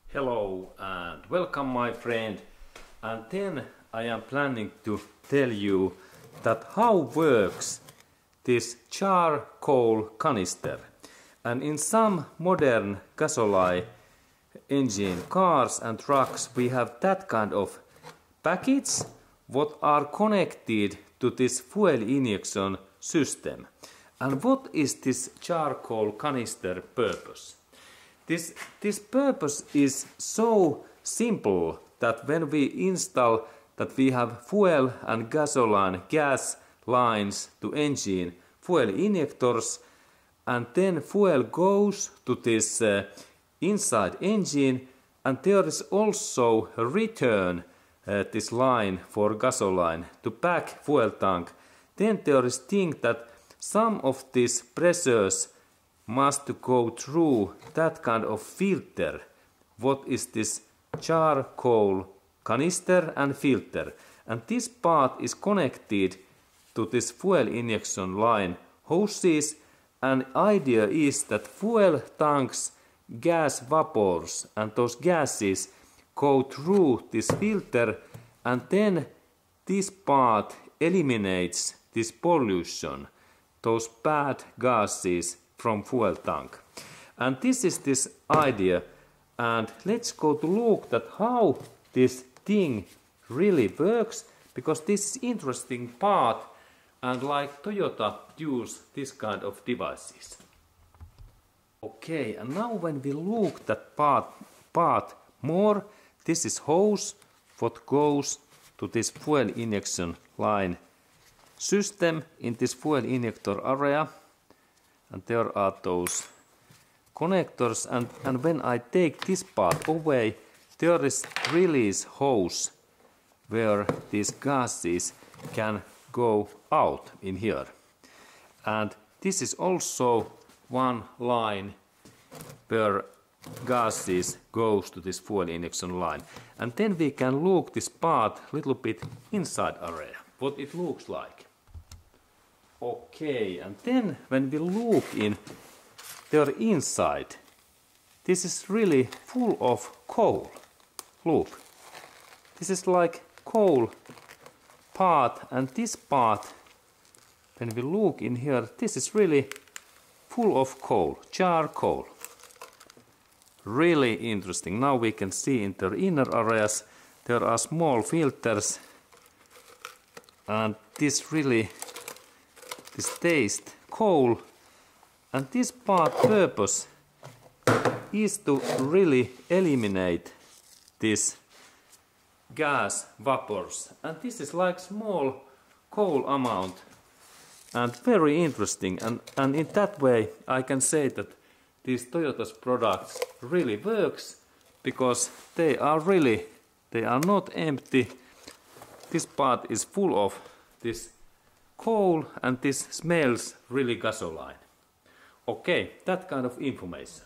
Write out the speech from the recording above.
Hello and welcome my friend, and then I am planning to tell you that how works this charcoal canister. And in some modern gasoline engine cars and trucks we have that kind of package what are connected to this fuel injection system. And what is this charcoal canister purpose? This purpose is so simple that when we install that we have fuel and gasoline gas lines to engine fuel injectors, and then fuel goes to this inside engine, and there is also a return this line for gasoline to back fuel tank. Then there is thing that some of these pressures must go through that kind of filter. What is this charcoal canister and filter? And this part is connected to this fuel injection line hoses, and idea is that fuel tanks gas vapors and those gases go through this filter, and then this part eliminates this pollution, those bad gases from fuel tank. And this is this idea, and let's go to look at how this thing really works, because this is interesting part, and like Toyota use this kind of devices. Okay, and now when we look that part more, this is hose what goes to this fuel injection line system in this fuel injector area. And there are those connectors, and when I take this part away, there is release hose where these gases can go out in here. And this is also one line where gases goes to this fuel injection line. And then we can look this part a little bit inside area, what it looks like. Okay, and then when we look in there inside, this is really full of coal. Look, this is like coal part, and this part, when we look in here, this is really full of coal, charcoal. Really interesting. Now we can see in the inner areas there are small filters, and this taste coal, and this part purpose is to really eliminate this gas vapors, and this is like small coal amount, and very interesting, and in that way I can say that these Toyota's products really works, because they are not empty. This part is full of this coal, and this smells really gasoline. Okay, that kind of information.